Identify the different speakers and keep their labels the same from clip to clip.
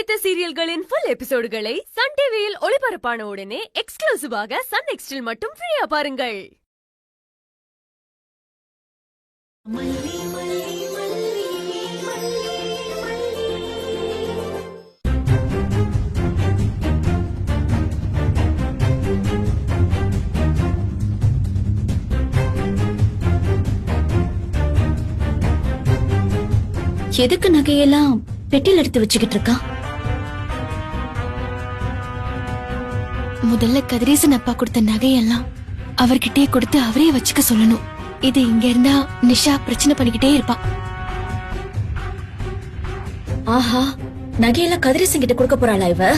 Speaker 1: பிடித்த சீரியல்களின் full எபிசோடுகளை Sun டிவியில் ஒளிபரப்பான உடனே எக்ஸ்க்ளூசிவாக சன் நெக்ஸ்டில் மட்டும் ஃப்ரீயா பாருங்கள்.
Speaker 2: எதுக்கு நகையெல்லாம் பெட்டியில் எடுத்து வச்சுக்கிட்டு இருக்கா?
Speaker 3: முதல்ல கதிரேசன் அப்பா கொடுத்த நகையெல்லாம் அவர்கிட்டயே கொடுத்து அவரே வச்சுக்க சொல்லணும். இது இங்க இருந்தா நிஷா பிரச்சனை பண்ணிக்கிட்டே இருப்பா.
Speaker 2: ஆஹா, நகையெல்லாம் கதிரேசன் கிட்ட கொடுக்க போறாளா இவ?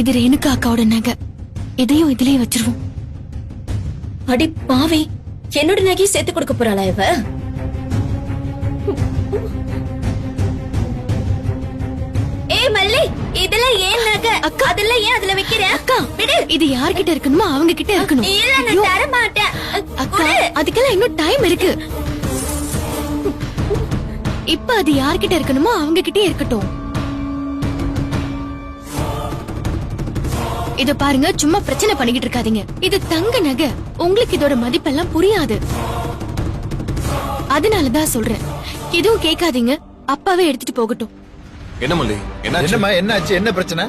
Speaker 3: இது ரேணுகா அக்காவோட நகை. இதையும் இதுலயே வச்சிருவோம்.
Speaker 2: அடி பாவி, என்னோட நகையை சேர்த்து கொடுக்க போறாளா இவ? ஏய் மல்லி, இதெல்லாம் ஏன் நகை?
Speaker 3: அக்கா,
Speaker 2: அதெல்லாம் ஏன் அதுல வைக்கிற?
Speaker 3: அக்கா,
Speaker 2: விடு.
Speaker 3: இது யார்கிட்ட இருக்கணுமோ அவங்க கிட்ட இருக்கணும்.
Speaker 2: இல்ல, நான் தர மாட்டேன்.
Speaker 3: அக்கா, அதுக்கெல்லாம் இன்னும் டைம் இருக்கு. இப்ப அது யார்கிட்ட இருக்கணுமோ அவங்க கிட்டே இருக்கட்டும். இத பாருங்க, சும்மா பிரச்சனை பண்ணிக்கிட்டு இருக்காதீங்க. இது தங்க நகை, உங்களுக்கு இதோட மதிப்பெல்லாம் புரியாது. அதனாலதான் சொல்றேன், எதுவும் கேட்காதீங்க, அப்பாவே எடுத்துட்டு போகட்டும்.
Speaker 4: என்ன மல்லி, என்னாச்சு? என்ன பிரச்சனை?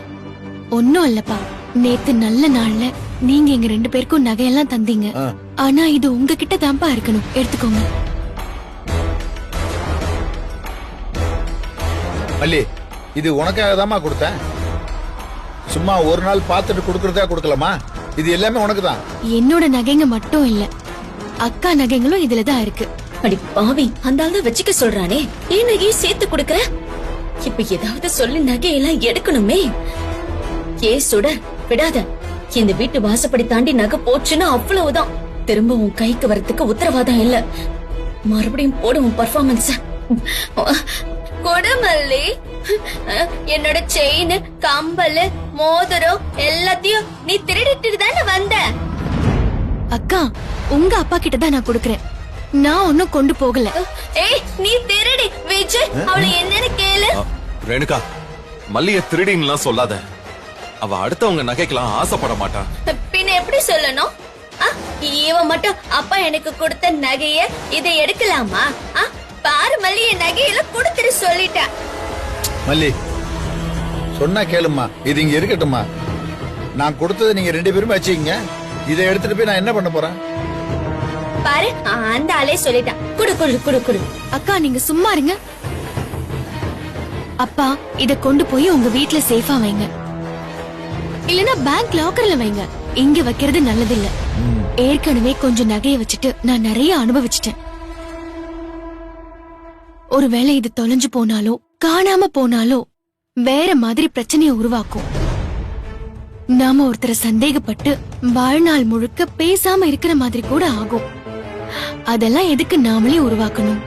Speaker 3: ஒன்னும் இல்லப்பா, நேத்து நல்ல நாள்ல நீங்க எங்க 2 பேருக்கும் நகையெல்லாம் தந்தீங்க. ஆனா இது உங்ககிட்ட தான்ப்பா இருக்கணும், எடுத்துக்கோங்க.
Speaker 5: மல்லி, இது உனக்காக தாமா கொடுத்தேன். சும்மா ஒரு நாள் பார்த்துட்டு கொடுக்கறதா கொடுக்கலாமா? இது எல்லாமே உனக்கு தான்.
Speaker 3: என்னோட நகைங்க மட்டும் இல்ல, அக்கா நகைங்களும் இதுலதான் இருக்கு.
Speaker 2: அடி பாவி, அந்த ஆள் தான் வச்சுக்க சொல்றானே, ஏன் நகையை சேர்த்து கொடுக்கற? இப்ப ஏதாவது சொல்லி நகையெல்லாம் எடுக்கணுமே. சுட விடாத. இந்த வீட்டு வாசப்படி தாண்டி நகை போச்சுன்னா அவ்வளவுதான். திரும்ப உன் கைக்கு வரதுக்கு உத்தரவாதம் இல்ல. மறுபடியும் போடுவோம் பர்ஃபார்மன்ஸ். கொடுமல்லி, என்னோட செயின், கம்பல், மோதிரம் எல்லாத்தையும் நீ திருடிட்டு தானே வந்த.
Speaker 3: அக்கா, உங்க அப்பா கிட்ட தான் நான் கொடுக்கறேன், நான் ஒன்னும் கொண்டு போகல.
Speaker 2: ஏய், நீ திருடி. விஜய், அவளை என்னன்னு கேளு.
Speaker 4: ரேணுகா, மல்லிய திருடின்லாம் சொல்லாத. அவ அடுத்தவங்க நகைக்கெல்லாம் ஆசைப்பட மாட்டா.
Speaker 2: பின்ன எப்படி சொல்லணும்? இவன் மட்டும் அப்பா எனக்கு கொடுத்த நகைய இதை எடுக்கலாமா? பாரு மல்லி, என் நகையில கொடுத்துட்டு சொல்லிட்டா.
Speaker 5: மல்லி, சொன்னா கேளுமா, இது இங்க இருக்கட்டுமா? நான் கொடுத்ததை நீங்க 2 பேரும் வச்சுக்கீங்க. இதை எடுத்துட்டு போய் நான் என்ன பண்ண போறேன்?
Speaker 2: பாரு, அந்த ஆளே சொல்லிட்டான். குடு குடு குடு குடு.
Speaker 3: அக்கா, நீங்க சும்மா இருங்க. அப்பா, இத கொண்டு போய் உங்க வீட்ல சேஃபா வைங்க, இல்லனா பேங்க் லாக்கர்ல வைங்க. இங்க வைக்கிறது நல்லது இல்ல. ஏற்கனவே கொஞ்சம் நகையை வச்சுட்டு நான் நிறைய அனுபவிச்சிட்டேன். ஒருவேளை இது தொலைஞ்சு போனாலோ காணாம போனாலோ வேற மாதிரி பிரச்சனையை உருவாக்கும். நாம ஒருத்தரை சந்தேகப்பட்டு வாழ்நாள் முழுக்க பேசாம இருக்கிற மாதிரி கூட ஆகும். அதெல்லாம் எதுக்கு நாமளே உருவாக்கணும்?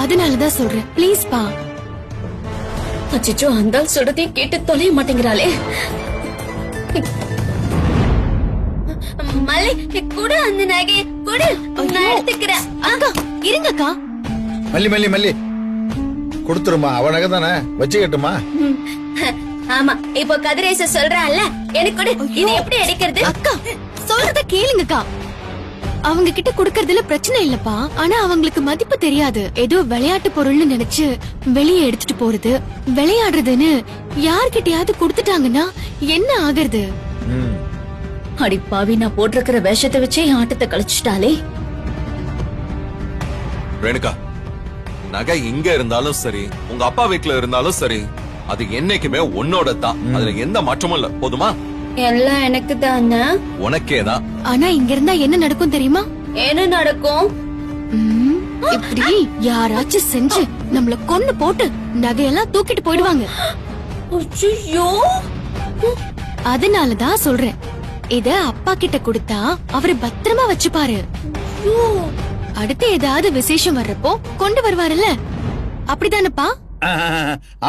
Speaker 3: அதனாலதான் சொல்றேன், ப்ளீஸ் பா.
Speaker 2: அச்சோ, அந்த ஆள் சொல்றதையும் கேட்டு தொலைய மாட்டேங்கிறாளே. மல்லி, குடு அந்த நகை, குடு, நான் எடுத்துக்கிறேன்.
Speaker 3: அக்கா, இருங்கக்கா.
Speaker 5: மல்லி மல்லி மல்லி, கொடுத்துருமா. அவ நகை தானே, வச்சுக்கட்டுமா?
Speaker 2: ஆமா, இப்போ கதிரேச சொல்றான்ல, எனக்கு கொடு. இது எப்படி எடுக்கிறது?
Speaker 3: அக்கா, சொல்றத கேளுங்கக்கா. அவங்க கிட்ட குடுக்கறதுல பிரச்சனை இல்லப்பா, ஆனா அவங்களுக்கு மதிப்பு தெரியாது. ஏதோ விளையாட்டு பொருள்னு நினைச்சு வெளியே எடுத்துட்டு போறது, விளையாடுறதுன்னு யார்கிட்டயாவது கொடுத்துட்டாங்கன்னா என்ன ஆகுறது?
Speaker 2: அடி பாவி, நான் போட்டிருக்கிற வேஷத்தை வச்சே ஆட்டத்தை கழிச்சுட்டாலே.
Speaker 4: ரேணுகா, நகை இங்க இருந்தாலும் சரி, உங்க அப்பா வீட்டுல இருந்தாலும் சரி, அது என்னைக்குமே உன்னோட தான். அதுல எந்த மாற்றமும் இல்ல. போதுமா?
Speaker 2: எல்லாம் எனக்கு தானே.
Speaker 4: உனக்கேதான்.
Speaker 3: ஆனா இங்க இருந்தா என்ன நடக்கும் தெரியுமா?
Speaker 2: என்ன நடக்கும்?
Speaker 3: இப்படி யாராச்சும் செஞ்சு நம்மள கொன்னு போட்டு நகையெல்லாம் தூக்கிட்டு போயிடுவாங்க.
Speaker 2: ஐயோ,
Speaker 3: அதனாலதான் சொல்றேன், இத அப்பா கிட்ட கொடுத்தா அவரு பத்திரமா வச்சுப்பாரு. அடுத்து ஏதாவது விசேஷம் வர்றப்போ கொண்டு வருவாருல்ல, அப்படிதானப்பா?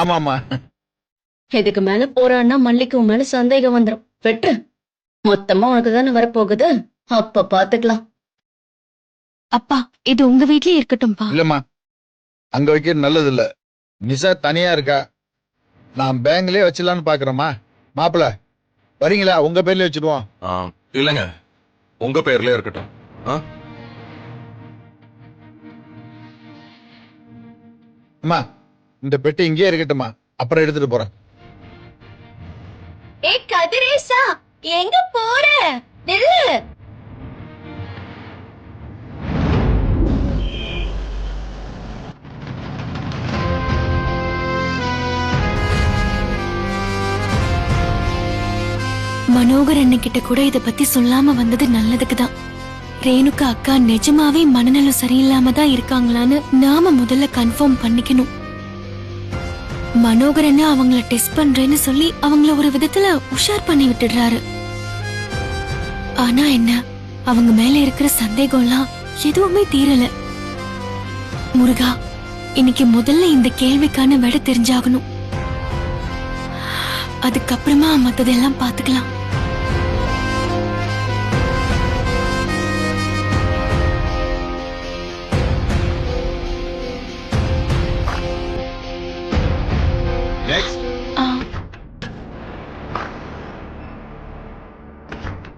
Speaker 5: ஆமாமா.
Speaker 2: இதுக்கு மேல போறான்னா மல்லிக்கு மேல சந்தேகம் வந்துரும். வெட்டு. மொத்தமா உனக்கு தானே வரப்போகுது, அப்ப பாத்துக்கலாம்.
Speaker 3: அப்பா இது உங்க வீட்லயே இருக்கட்டும்பா.
Speaker 5: இல்லம்மா, அங்க வைக்கிறது நல்லது இல்ல. நிஷா தனியா இருக்கா, நான் பேங்க்லயே வச்சிடலான்னு பாக்குறேம்மா. மாப்பிள்ள வரீங்களா? உங்க பேர்லயே வச்சிடுவோம்.
Speaker 4: இல்லங்க, உங்க பேர்ல இருக்கட்டும்.
Speaker 5: அம்மா, இந்த பெட்டி இங்கேயே இருக்கட்டும்மா, அப்புறம் எடுத்துட்டு போறேன்.
Speaker 2: ஏ கதிரேசா, எங்க போற? நில்லு.
Speaker 3: மனோகர் அண்ணன்கிட்ட கூட இத பத்தி சொல்லாம வந்தது நல்லதுக்குதான். ரேணுகா அக்கா நிஜமாவே மனநலம் சரியில்லாம தான் இருக்காங்களான்னு நாம முதல்ல கன்ஃபார்ம் பண்ணிக்கணும். மனோகர் அண்ணா அவங்கள டெஸ்ட் பண்றேன்னு சொல்லி அவங்கள ஒரு விதத்துல உஷார் பண்ணி விட்டுடுறாரு. ஆனா என்ன, அவங்க மேல இருக்கிற சந்தேகம்லாம் எதுவுமே தீரல. முருகா, இன்னைக்கு முதல்ல இந்த கேள்விக்கான விடை தெரிஞ்சாகணும். அதுக்கப்புறமா மத்ததெல்லாம் பாத்துக்கலாம்.
Speaker 6: Next.
Speaker 3: ஆ,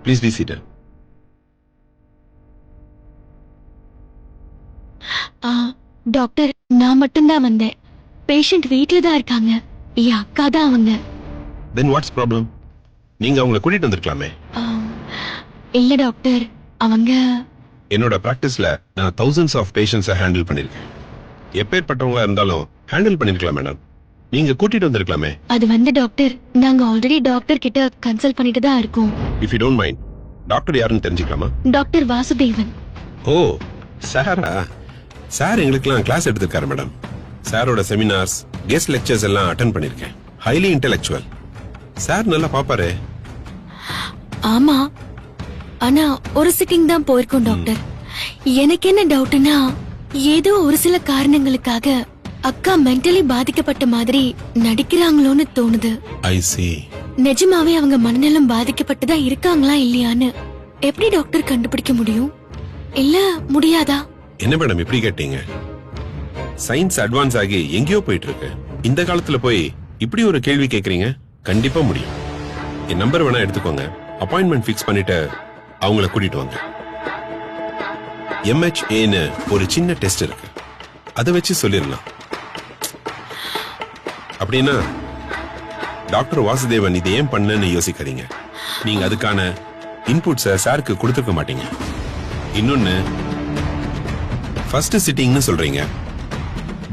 Speaker 6: Please be seated.
Speaker 3: ஆ, டாக்டர் நான் மட்டும்தான் வந்தேன். பேஷண்ட் வீட்ல தான் இருக்காங்க. என் அக்கா தான் அவங்க.
Speaker 6: Then what's problem? நீங்க அவங்களை கூட்டிட்டு வந்திருக்கலாமே.
Speaker 3: ஆ, இல்ல டாக்டர், அவங்க
Speaker 6: என்னோட பிராக்டிஸ்ல நான் thousands of patients ஹேண்டில் பண்ணிருக்கேன். எப்பேற்பட்டவங்களா இருந்தாலும் ஹேண்டில் பண்ணிருக்கலாம் மேடம். நீங்க கூட்டிட்டு வந்திருக்கலாமே.
Speaker 3: அது வந்து டாக்டர், நாங்க ஆல்ரெடி டாக்டர் கிட்ட கன்சல்ட் பண்ணிட்டு தான் இருக்கோம்.
Speaker 6: If you don't mind, doctor யாருன்னு தெரிஞ்சுக்கலாமா?
Speaker 3: டாக்டர் வாசுதேவன்.
Speaker 6: ஓ, சாரா. சார் எங்களுக்கெல்லாம் கிளாஸ் எடுத்திருக்காரு மேடம். சாரோட செமினார்ஸ், கெஸ்ட் லெக்சர்ஸ் எல்லாம் அட்டென்ட் பண்ணிருக்கேன். Highly intellectual. சார் நல்லா பாப்பாரு.
Speaker 3: ஆமா, ஆனா ஒரு சிட்டிங் தான் போயிருக்கோம் டாக்டர். எனக்கு என்ன டவுட்னா, ஏதோ ஒரு சில காரணங்களுக்காக அக்கா மென்டலி பாதிக்கப்பட்ட மாதிரி நடிக்கிறாங்களோன்னு தோணுது.
Speaker 6: I see.
Speaker 3: நிஜமாவே அவங்க மனநலம் பாதிக்கப்பட்டதா இருக்காங்களா இல்லையான்னு எப்படி டாக்டர் கண்டுபிடிக்க முடியும்? இல்ல முடியாதா?
Speaker 6: என்ன மேடம் இப்படி கேட்டீங்க? சயின்ஸ் அட்வான்ஸ் ஆகி எங்கேயோ போயிட்டு இருக்கு. இந்த காலத்துல போய் இப்படி ஒரு கேள்வி கேக்குறீங்க? கண்டிப்பா முடியும். என் நம்பர் வேணா எடுத்துக்கோங்க. அப்பாயின்மெண்ட் ஃபிக்ஸ் பண்ணிட்டு அவங்கள கூட்டிட்டு வாங்க. MHAன்னு ஒரு சின்ன டெஸ்ட் இருக்கு, அதை வச்சு சொல்லிடலாம். அப்படின்னா டாக்டர் வாசுதேவன் இது ஏன் பண்ணன்னு யோசிக்காதீங்க. நீங்க அதுக்கான இன்புட்ஸை சாருக்கு கொடுத்துருக்க மாட்டீங்க. இன்னொன்னு, ஃபர்ஸ்ட் சிட்டிங்னு சொல்றீங்க,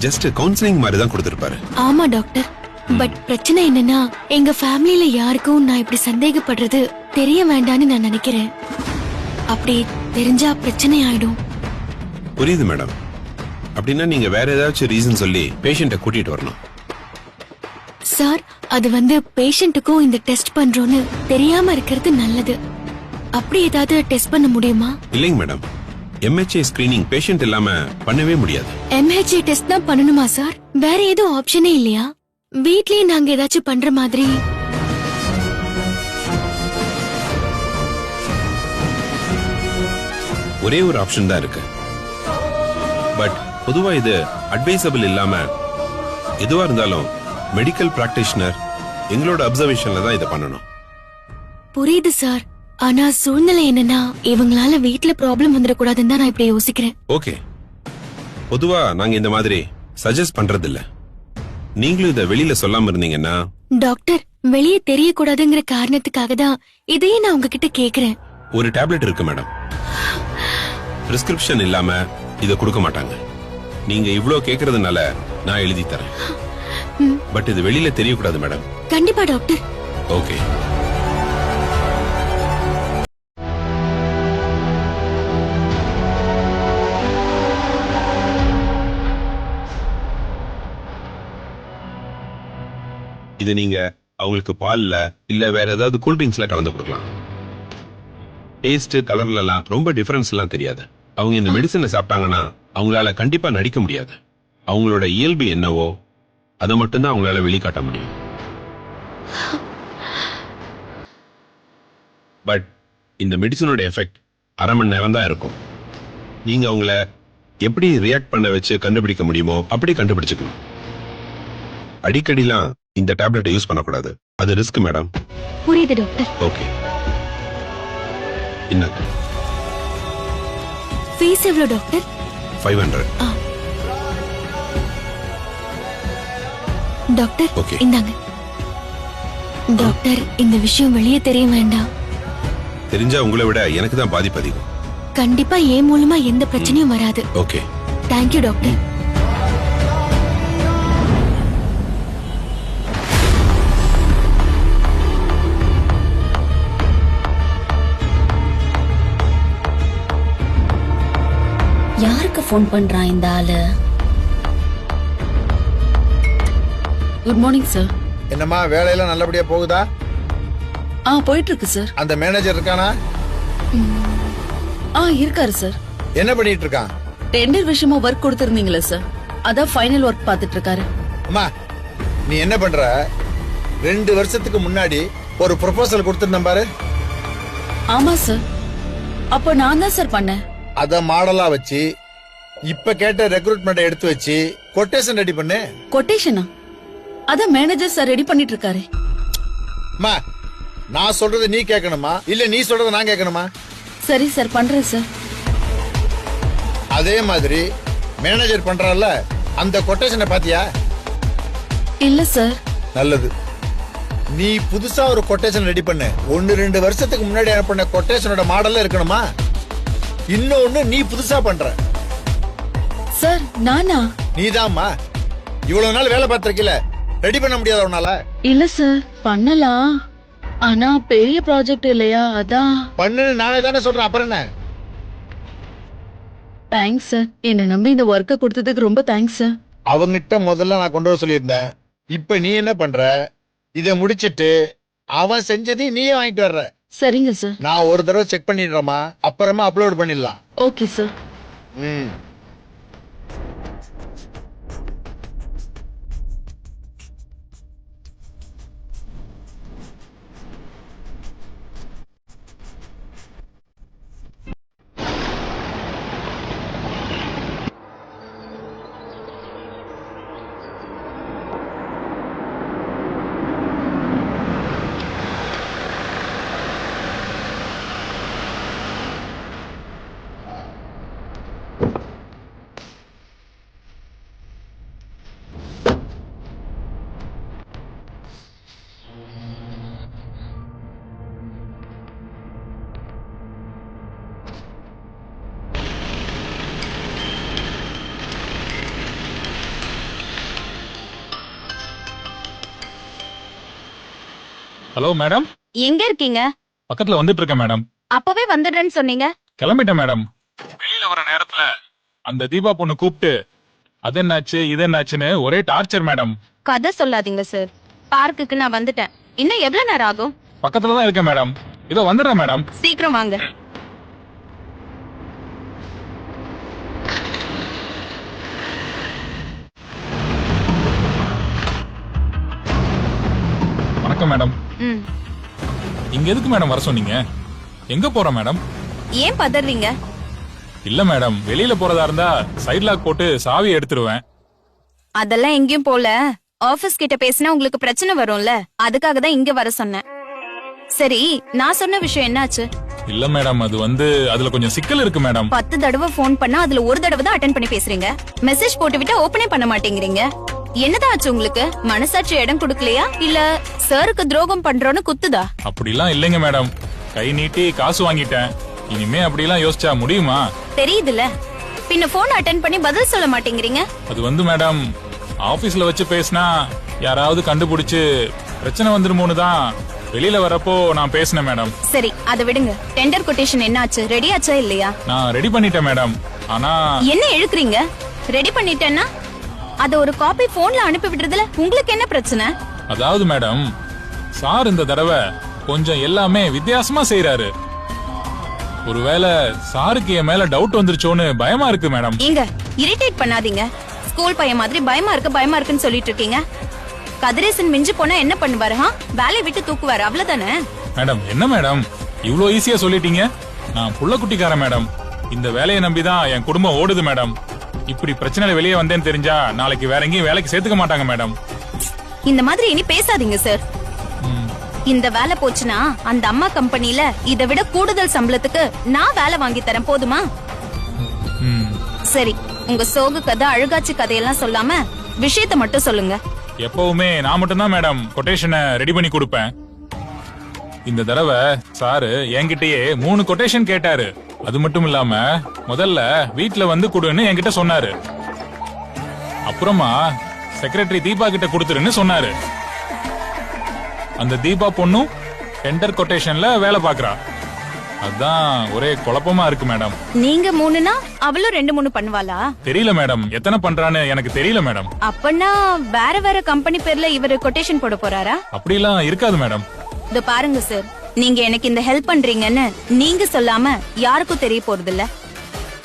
Speaker 6: ஜஸ்ட் கவுன்சிலிங் மாதிரி தான் கொடுத்திருப்பாரு.
Speaker 3: ஆமா டாக்டர், பட் பிரச்சனை என்னன்னா, எங்க ஃபேமிலில யாருக்கும் நான் இப்படி சந்தேகப்படுறது தெரிய வேண்டாம்னு நான் நினைக்கிறேன். அப்படி தெரிஞ்சா பிரச்சனை ஆயிடும்.
Speaker 6: புரியுது மேடம். அப்படின்னா நீங்க வேற ஏதாச்சும் ரீசன் சொல்லி பேஷண்ட்டை கூட்டிட்டு வரணும்.
Speaker 3: சார், அது வந்து பேஷண்ட்டுக்கும் இந்த டெஸ்ட் பண்றோன்னு தெரியாம இருக்கிறது நல்லது. அப்படி ஏதாவது டெஸ்ட் பண்ண முடியுமா?
Speaker 6: இல்லைங்க மேடம், MHA ஸ்கிரீனிங் பேஷண்ட் இல்லாம பண்ணவே முடியாது.
Speaker 3: MHA டெஸ்ட் தான் பண்ணணுமா சார்? வேற எதுவும் ஆப்ஷனே இல்லையா? வீட்லயே நாங்க ஏதாச்சும் பண்ற மாதிரி.
Speaker 6: ஒரே ஒரு ஆப்ஷன் தான் இருக்கு. பட் பொதுவா இது அட்வைசபிள் இல்லாம, எதுவா இருந்தாலும் மெடிக்கல் பிராக்டிஷனர் எங்களோட அப்சர்வேஷன்ல தான் இதை பண்ணணும்.
Speaker 3: புரியுது சார், ஆனா சூழ்நிலை என்னன்னா, இவங்களால வீட்ல ப்ராப்ளம் வந்துடக்கூடாதுன்னு தான் நான் இப்படி யோசிக்கிறேன்.
Speaker 6: ஓகே, பொதுவா நாங்க இந்த மாதிரி சஜஸ்ட் பண்றது இல்ல. நீங்களும் இதை வெளியில சொல்லாம இருந்தீங்கன்னா.
Speaker 3: டாக்டர், வெளியே தெரியக்கூடாதுங்கிற காரணத்துக்காக தான் இதையே நான் உங்ககிட்ட கேக்குறேன்.
Speaker 6: ஒரு டேப்லெட் இருக்கு மேடம், பிரிஸ்கிரிப்ஷன் இல்லாம இதை கொடுக்க மாட்டாங்க. நீங்க இவ்ளோ கேக்குறதுனால நான் எழுதி தரேன். பட் இது வெளியில தெரியக்கூடாது மேடம்.
Speaker 3: கண்டிப்பா டாக்டர்.
Speaker 6: ஓகே. இது நீங்க அவங்களுக்கு பால்ல இல்ல வேற ஏதாவது கூல் ட்ரிங்க்ஸ்ல கலந்து கொடுக்கலாம். டேஸ்ட், கலர்ல எல்லாம் ரொம்ப டிஃபரன்ஸ் எல்லாம் தெரியாது. அவங்க இந்த மெடிசனை சாப்பிட்டாங்கன்னா அவங்களால கண்டிப்பா நடிக்க முடியாது. அவங்களோட இயல்பு என்னவோ அதை மட்டும்தான் அவங்களால வெளிக்காட்ட முடியும். பட் இந்த மெடிசனோட எஃபெக்ட் அரை மணி நேரம் தான் இருக்கும். நீங்க அவங்கள எப்படி ரியாக்ட் பண்ண வச்சு கண்டுபிடிக்க முடியுமோ அப்படி கண்டுபிடிச்சுக்கணும். அடிக்கடிலாம் இந்த டேப்லெட்டை யூஸ் பண்ணக்கூடாது, அது ரிஸ்க் மேடம்.
Speaker 3: புரியுது டாக்டர்.
Speaker 6: ஓகே, என்னங்க?
Speaker 3: ஃபீஸ் எவ்வளவு டாக்டர்?
Speaker 6: 500.
Speaker 3: Doctor
Speaker 6: Okay.
Speaker 3: இந்தாங்க. டாக்டர் இந்த விஷயம் வெளியே தெரிய வேண்டாம்.
Speaker 6: தெரிஞ்சா உங்களை விட எனக்கு தான் பாதிப்பு அதிகம்.
Speaker 3: கண்டிப்பா என் மூலமா எந்த பிரச்சனையும் வராது.
Speaker 6: Okay,
Speaker 3: thank you doctor.
Speaker 2: யாருக்கு ஃபோன் பண்றான் இந்த ஆளு?
Speaker 7: Good morning sir.
Speaker 5: என்னம்மா வேலையெல்லாம் நல்லபடியா போகுதா?
Speaker 7: போயிட்டு இருக்கு சார்.
Speaker 5: அந்த மேனேஜர் இருக்கானா?
Speaker 7: இருக்காரு சார்.
Speaker 5: என்ன பண்ணிட்டு இருக்கான்?
Speaker 7: டெண்டர் விஷயமா ஒர்க் கொடுத்திருந்தீங்களா சார், அதான் ஃபைனல் ஒர்க் பார்த்துட்டு இருக்காரு.
Speaker 5: அம்மா நீ என்ன பண்ற? 2 வருஷத்துக்கு முன்னாடி ஒரு ப்ரொபோசல் கொடுத்திருந்தேன் பாரு.
Speaker 7: ஆமா சார், அப்ப நான் தான் சார் பண்ணேன்.
Speaker 5: அத மாடலா வச்சு இப்ப கேட்ட ரெக்ரூட்மெண்ட் எடுத்து வச்சு கொட்டேஷன் ரெடி பண்ணு.
Speaker 7: கொட்டேஷனா? அதான் மேனேஜர் சார் ரெடி பண்ணிட்டு இருக்காரு.
Speaker 5: அம்மா நான் சொல்றது நீ கேட்கணுமா இல்ல நீ சொல்றத நான் கேட்கணுமா?
Speaker 7: சரி சார், பண்றேன் சார்.
Speaker 5: அதே மாதிரி மேனேஜர் பண்றான்ல, அந்த கொட்டேஷனை பாத்தியா?
Speaker 7: இல்ல சார்.
Speaker 5: நல்லது, நீ புதுசா ஒரு கொட்டேஷன் ரெடி பண்ணு. 1-2 வருஷத்துக்கு முன்னாடி அனுப்பின கொட்டேஷனோட மாடல்ல இருக்கணுமா? இன்னொன்னு நீ புதுசா பண்ற.
Speaker 7: சார் நானா?
Speaker 5: நீதாம்மா இவ்வளவு நாள் வேலை பார்த்திருக்கல, ரெடி பண்ண முடியாத உன்னால?
Speaker 7: இல்ல சார், பண்ணலாம். ஆனா பெரிய ப்ராஜெக்ட் இல்லையா, அதான்.
Speaker 5: பண்ணுன்னு நானே தானே சொல்றேன், அப்புறம் என்ன?
Speaker 7: தேங்க்ஸ் சார், என்ன நம்பி இந்த ஒர்க்கை கொடுத்ததுக்கு ரொம்ப தேங்க்ஸ் சார்.
Speaker 5: அவங்கிட்ட முதல்ல நான் கொண்டு வர சொல்லியிருந்தேன். இப்ப நீ என்ன பண்ற? இத முடிச்சிட்டு அவன் செஞ்சதையும் நீயே வாங்கிட்டு வர்ற.
Speaker 7: சரிங்க சார்.
Speaker 5: நான் ஒரு தடவை செக் பண்ணிடுறேமா, அப்புறமா அப்லோட் பண்ணிடலாம்.
Speaker 7: Okay sir.
Speaker 5: ம்.
Speaker 8: Hello madam.
Speaker 9: எங்க இருக்கீங்க?
Speaker 8: பக்கத்துல வந்துட்டு இருக்கேன் மேடம்.
Speaker 9: அப்பவே வந்துடுறேன்னு சொன்னீங்க.
Speaker 8: கிளம்பிட்டேன் மேடம். வெளியில வர நேரத்துல அந்த தீபா பொண்ணு கூப்பிட்டு அது என்னாச்சு இது என்னாச்சுன்னு ஒரே டார்ச்சர் மேடம்.
Speaker 9: கதை சொல்லாதீங்க சார். பார்க்குக்கு நான் வந்துட்டேன். இன்னும் எவ்வளவு நேரம் ஆகும்?
Speaker 8: பக்கத்துல தான் இருக்கேன் மேடம். இதோ வந்துடுறேன் மேடம்.
Speaker 9: சீக்கிரம் வாங்க.
Speaker 8: வணக்கம் மேடம்.
Speaker 9: ம்.
Speaker 8: இங்க எதுக்கு மேடம் வர சொன்னீங்க? எங்க போறோம் மேடம்?
Speaker 9: ஏன் பதறீங்க?
Speaker 8: இல்ல மேடம், வெளியில போறதா இருந்தா சைட் லாக் போட்டு சாவி எடுத்துருவேன்.
Speaker 9: அதெல்லாம் எங்கேயும் போல. ஆபீஸ் கிட்ட பேசினா உங்களுக்கு பிரச்சனை வரும்ல, அதுக்காக தான் இங்க வர சொன்னேன். சரி, நான் சொன்ன விஷயம் என்னாச்சு?
Speaker 8: இல்ல மேடம், அது அதுல கொஞ்சம் சிக்கல் இருக்கு மேடம்.
Speaker 9: 10 தடவை போன் பண்ணா அதுல ஒரு தடவை தான் அட்டென்ட் பண்ணி பேசுறீங்க. மெசேஜ் போட்டு விட்டா ஓபனே பண்ண மாட்டேங்கிறீங்க. என்னதான் ஆச்சு உங்களுக்கு? மனசாட்சி இடம் கொடுக்கலையா, இல்ல சாருக்கு துரோகம் பண்றோன்னு குத்துதா?
Speaker 8: அப்படிலாம் இல்லைங்க மேடம். கை நீட்டி காசு வாங்கிட்டேன். இனிமே அப்படிலாம் யோசிச்சா முடியுமா?
Speaker 9: தெரியுதுல, பின்ன போன் அட்டென்ட் பண்ணி பதில் சொல்ல மாட்டேங்கிறீங்க.
Speaker 8: அது மேடம், ஆபீஸ்ல வச்சு பேசினா யாராவது கண்டுபிடிச்சு பிரச்சனை வந்துருமோன்னு தான் வெளியில வரப்போ நான் பேசினேன் மேடம்.
Speaker 9: சரி, அதை விடுங்க. டெண்டர் கொட்டேஷன் என்னாச்சு? ரெடி ஆச்சா இல்லையா?
Speaker 8: நான் ரெடி பண்ணிட்டேன் மேடம். ஆனா
Speaker 9: என்ன இழுக்குறீங்க? ரெடி பண்ணிட்டேன்னா அத ஒரு காப்பி போன்ல அனுப்பி விடுறதுல உங்களுக்கு என்ன பிரச்சனை?
Speaker 8: அதாவது மேடம், சார் இந்த தடவை கொஞ்சம் எல்லாமே வித்தியாசமா செய்யறாரு. ஒருவேளை சாருக்கு என் மேல டவுட் வந்துருச்சோன்னு பயமா இருக்கு மேடம்.
Speaker 9: ஏங்க, இரிட்டேட் பண்ணாதீங்க. ஸ்கூல் பையன் மாதிரி பயமா இருக்குன்னு சொல்லிட்டு இருக்கீங்க. கதிரேசன் மிஞ்சி போனா என்ன பண்ணுவாரு? வேலையை விட்டு தூக்குவாரு, அவ்வளவுதானே?
Speaker 8: மேடம் என்ன மேடம், இவ்ளோ ஈஸியா சொல்லிட்டீங்க. நான் புள்ள குட்டிக்காரன் மேடம். இந்த வேலையை நம்பிதான் என் குடும்பம் ஓடுது மேடம். இப்படி பிரச்சனையில வெளியே வந்தேன்னு தெரிஞ்சா நாளைக்கு வேற எங்கேயும் வேலைக்கு சேர்த்துக்க மாட்டாங்க மேடம்.
Speaker 9: இந்த மாதிரி இனி பேசாதீங்க சார். இந்த வேலை போச்சுன்னா அந்த அம்மா கம்பெனில இதை விட கூடுதல் சம்பளத்துக்கு நான் வேலை வாங்கி தரேன், போதுமா? சரி, உங்க சோக கதை அழுகாச்சி கதையெல்லாம் சொல்லாம விஷயத்தை மட்டும் சொல்லுங்க.
Speaker 8: எப்பவுமே நான் மட்டும்தான் மேடம் கொட்டேஷனை ரெடி பண்ணி கொடுப்பேன். இந்த தடவை சாரு என்கிட்டயே 3 கொட்டேஷன் கேட்டாரு. அது மட்டும் இல்லாம முதல்ல வீட்ல வந்து கொடுன்னு என்கிட்ட சொன்னாரு. அப்புறமா செக்ரட்டரி தீபா கிட்ட கொடுத்துருன்னு சொன்னாரு. அந்த தீபா பொண்ணும் டெண்டர் கொட்டேஷன்ல வேலை பாக்குறா. அதான் ஒரே குழப்பமா இருக்கு மேடம்.
Speaker 9: நீங்க 3னா அவளும் 2-3 பண்ணுவாளா?
Speaker 8: தெரியல மேடம், எத்தனை பண்றான்னு எனக்கு தெரியல மேடம்.
Speaker 9: அப்பனா வேற வேற கம்பெனி பேர்ல இவரு கொட்டேஷன் போட போறாரா?
Speaker 8: அப்படிலாம் இருக்காது மேடம்.
Speaker 9: இது பாருங்க சார், நீங்க எனக்கு இந்த ஹெல்ப் பண்றீங்கன்னு நீங்க சொல்லாம யாருக்கும் தெரிய போறது இல்ல.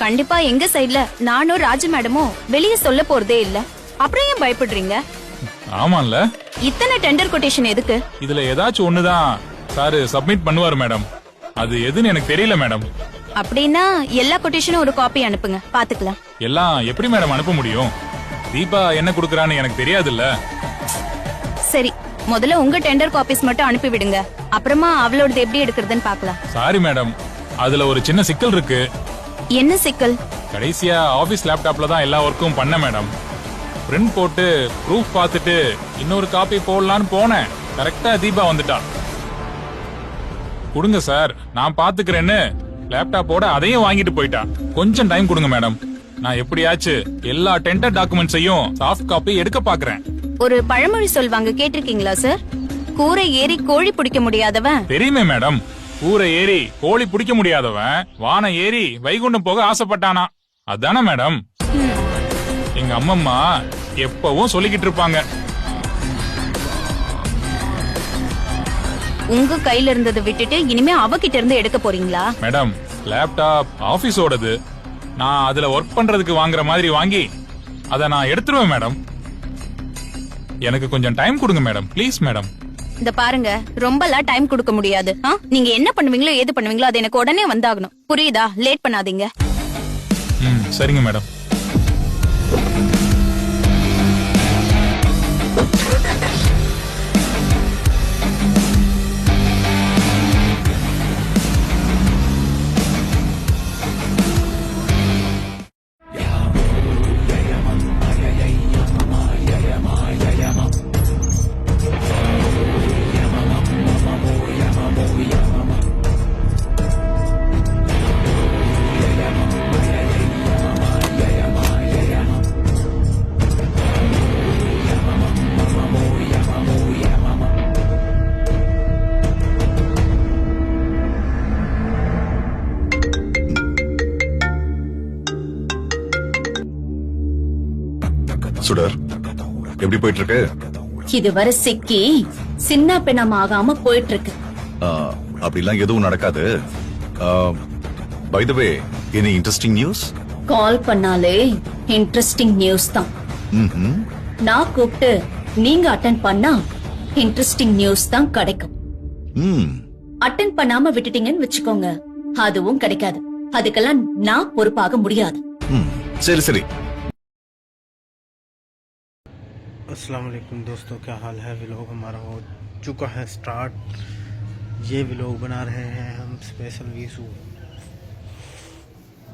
Speaker 9: கண்டிப்பா எங்க சைடுல நானும் ராஜு மேடமும் வெளியே சொல்ல போறதே இல்ல. அப்புறம் ஏன் பயப்படுறீங்க?
Speaker 8: ஆமால,
Speaker 9: இத்தனை டெண்டர் கொட்டேஷன் எதுக்கு?
Speaker 8: இதுல ஏதாச்சும் ஒண்ணுதான் சாரு சப்மிட் பண்ணுவாரு மேடம். அது எதுன்னு எனக்கு தெரியல மேடம்.
Speaker 9: அப்படின்னா எல்லா கொட்டேஷனும் ஒரு காப்பி அனுப்புங்க, பாத்துக்கலாம்.
Speaker 8: எல்லாம் எப்படி மேடம் அனுப்ப முடியும்? தீபா என்ன குடுக்கறான்னு எனக்கு தெரியாதுல்ல.
Speaker 9: சரி, முதல்ல உங்க டெண்டர் காப்பீஸ் மட்டும் அனுப்பி விடுங்க. அப்புறமா அவளோடது எப்படி எடுக்கிறதுன்னு பாக்கலாம்.
Speaker 8: சாரி மேடம், அதுல ஒரு சின்ன சிக்கல் இருக்கு.
Speaker 9: என்ன சிக்கல்?
Speaker 8: கடைசியா ஆபீஸ் லேப்டாப்ல தான் எல்லா ஒர்க்கும் பண்ண மேடம். பிரிண்ட் போட்டு ப்ரூஃப் பார்த்துட்டு இன்னொரு காப்பி போடலான்னு போனேன். கரெக்டா தீபா வந்துட்டா. கொடுங்க சார், நான் பாத்துக்கிறேன்னு லேப்டாப்போட அதையும் வாங்கிட்டு போயிட்டா. கொஞ்சம் டைம் கொடுங்க மேடம். நான் எப்படியாச்சு எல்லா டெண்டர் டாக்குமெண்ட்ஸையும் சாஃப்ட் காப்பி எடுக்க பாக்குறேன்.
Speaker 9: ஒரு பழமொழி சொல்வாங்க, கேட்டிருக்கீங்களா சார்? கூரை ஏறி கோழி பிடிக்க முடியாதவன்.
Speaker 8: தெரியுமே மேடம், கூரை ஏறி கோழி பிடிக்க முடியாதவன் வானம் ஏறி வைகுண்டம் போக ஆசைப்பட்டானா. அதானே மேடம் எங்க அம்மம்மா எப்பவும் சொல்லிக்கிட்டு இருப்பாங்க.
Speaker 9: உங்க கையில இருந்ததை விட்டுட்டு இனிமே அவகிட்ட இருந்து எடுக்க போறீங்களா?
Speaker 8: மேடம், லேப்டாப் ஆபீஸோடது. நான் அதுல ஒர்க் பண்றதுக்கு வாங்குற மாதிரி வாங்கி அத நான் எடுத்துருவேன் மேடம். எனக்கு கொஞ்சம் டைம் கொடுங்க மேடம், ப்ளீஸ் மேடம்.
Speaker 9: இந்த பாருங்க, ரொம்பலாம் டைம் கொடுக்க முடியாது. நீங்க என்ன பண்ணுவீங்களோ ஏது பண்ணுவீங்களோ அது எனக்கு உடனே வந்தாகணும், புரியுதா? லேட் பண்ணாதீங்க.
Speaker 8: சரிங்க மேடம்.
Speaker 4: சுடர், எப்படி போயிட்டு இருக்கு?
Speaker 2: இதுவரை சிக்கி சின்ன பின்னம் ஆகாம போயிட்டு இருக்கு.
Speaker 4: அப்படிலாம் எதுவும் நடக்காது. By the way, any interesting news?
Speaker 2: Call பண்ணாலே இன்ட்ரெஸ்டிங் நியூஸ் தான். நான் கூப்பிட்டு நீங்க அட்டென்ட் பண்ணா இன்ட்ரெஸ்டிங் நியூஸ் தான் கிடைக்கும். அட்டென்ட் பண்ணாம விட்டுட்டீங்கன்னு வச்சுக்கோங்க, அதுவும் கிடைக்காது. அதுக்கெல்லாம் நான் பொறுப்பாக முடியாது.
Speaker 4: சரி சரி.
Speaker 10: अस्सलाम वालेकुम दोस्तों, क्या हाल है? व्लॉग हमारा हो चुका है स्टार्ट। ये व्लॉग बना रहे हैं हम स्पेशल वीसू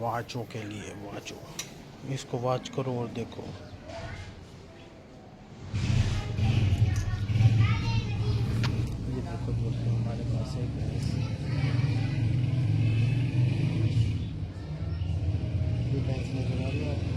Speaker 10: वाचों के लिए। वाचो, इसको वॉच करो और देखो। ये देखो दोस्तों, हमारे पास एक भैंस, ये भैंस नजर आ रही है आपको?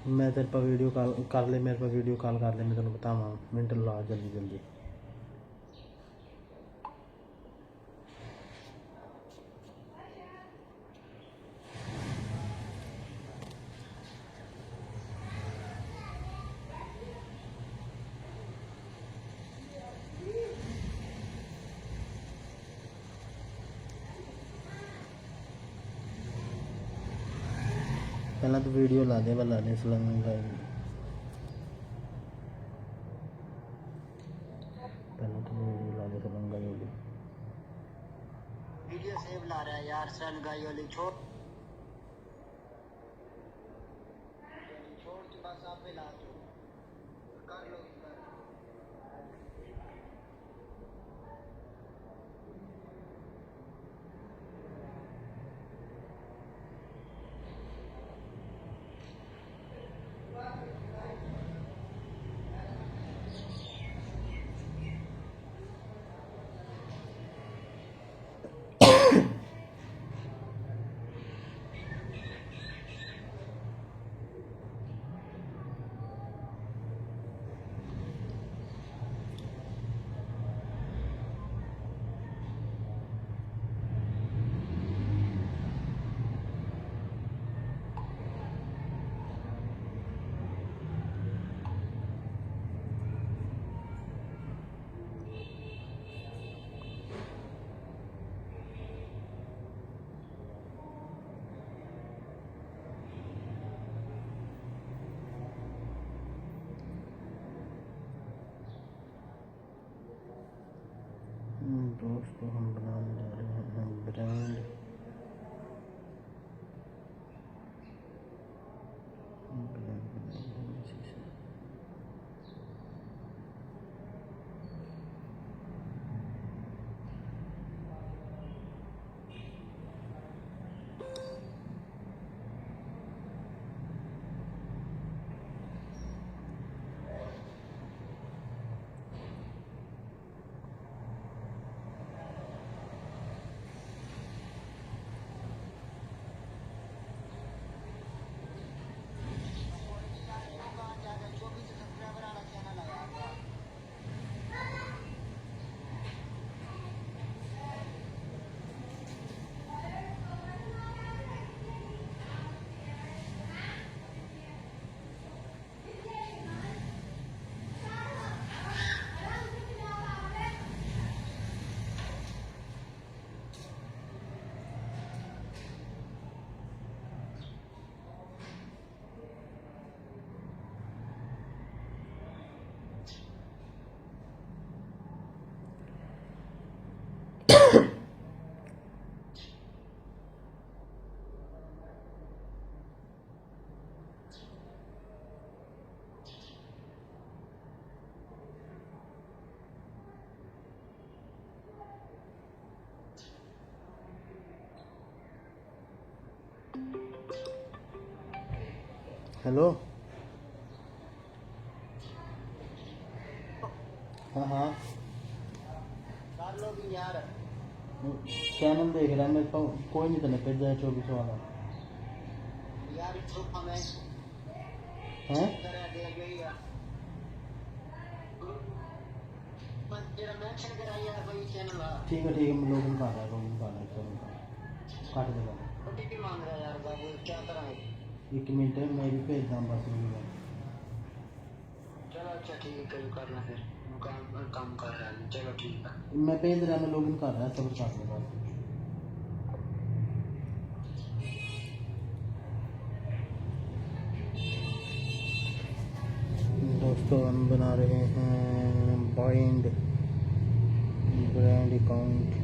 Speaker 10: मैं तेरे पर वीडियो कॉल कर ले, मेरे पर वीडियो कॉल कर ले, मैं तेन बतावा मिनट ला जल्दी जल्दी। पहला तो वीडियो ला दे वाला ने सलंग का पहला तो वीडियो ला दे सलंग का वीडियो सेव ला रहा है यार सलंग का वाली छोड़ के बस आप पे ला दो कर लो दोस्तों हम बनाने जा रहे हैं ब्रांड हेलो हाँ हाँ यार क्या नाम देख रहा है मेरे को कोई नहीं, तो नहीं भेजा है 24 वाला यार हैं ठीक है मैं लोगों का रहा है चलो काट देगा मांग रहा है यार बाबू क्या करा 1 मिनट है मैं भी भेज दूँ बस चलो अच्छा ठीक है कल करना फिर काम कर रहा है चलो ठीक है मैं भेज रहा मैं लॉगिन कर रहा है सब साथ में दोस्तों हम बना रहे हैं बाइंड ब्रांड अकाउंट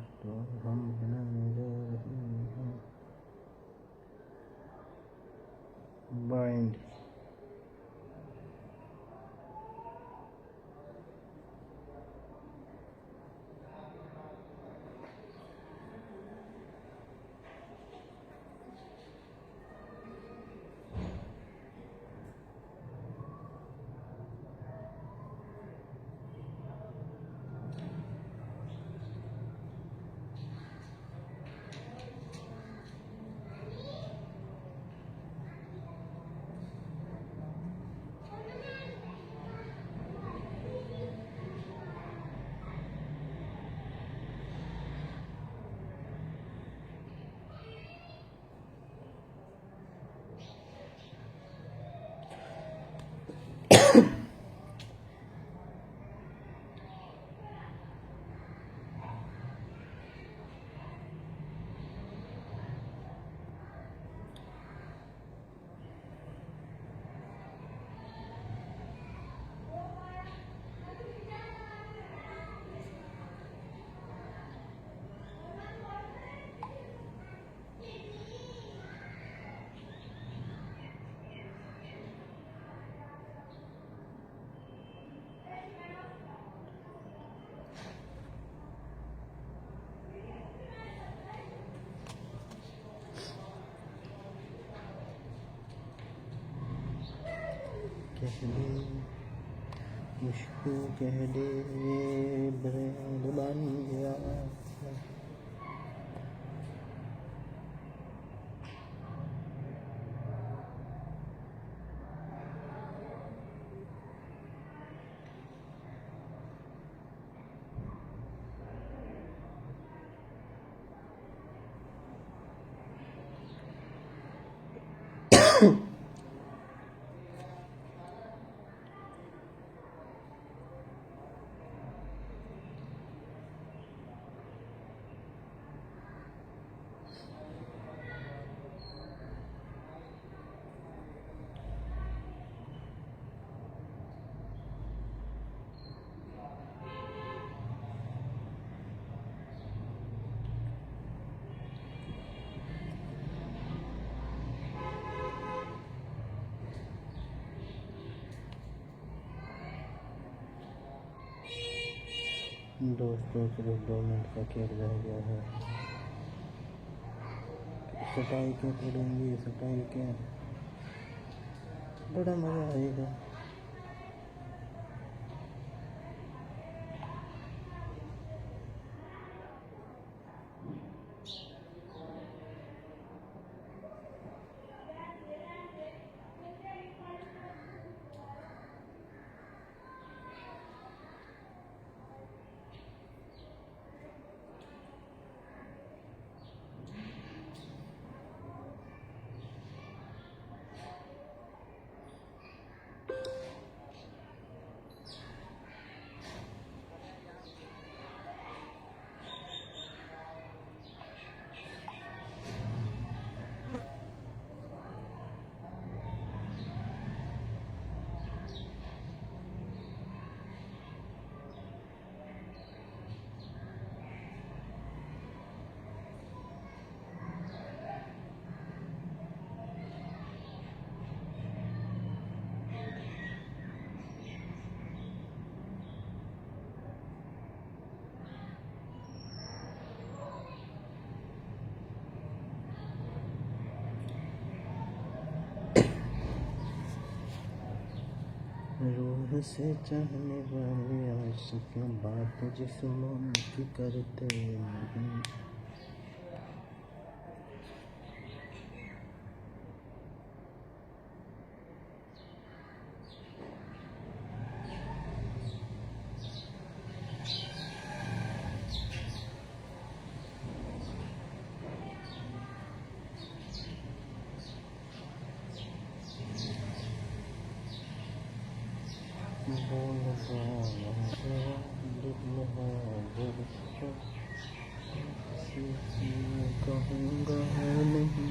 Speaker 10: दोस्तों हम बनाने जा रहे हैं बाइंड। कह दे मुझको, कह दे ब्रांड बन गया। दोस्तों सिर्फ 2 मिनट का खेल रह गया है। सफाई क्या करेंगे, सफाई क्या, बड़ा मजा आएगा। रूह से चाहने वाले आशिक बात जिस्मों की करते नहीं। कहूँगा नहीं।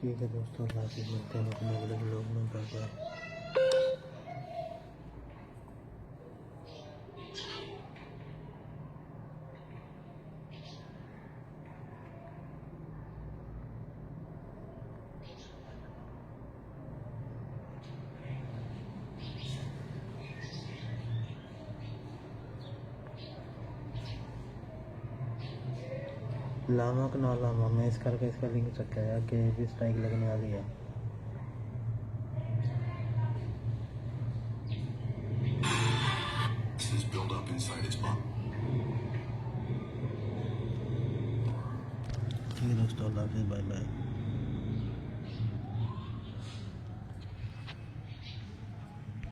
Speaker 10: ठीक है दोस्तों, अल्लाह हाफिज़, मिलते हैं अपने अगले व्लॉग में। Bye bye. लामा का ना लामा, मैं इस करके इसका लिंक चेक किया कि भी स्ट्राइक लगने वाली है। ठीक है दोस्तों, अल्लाह हाफिज़, बाय बाय।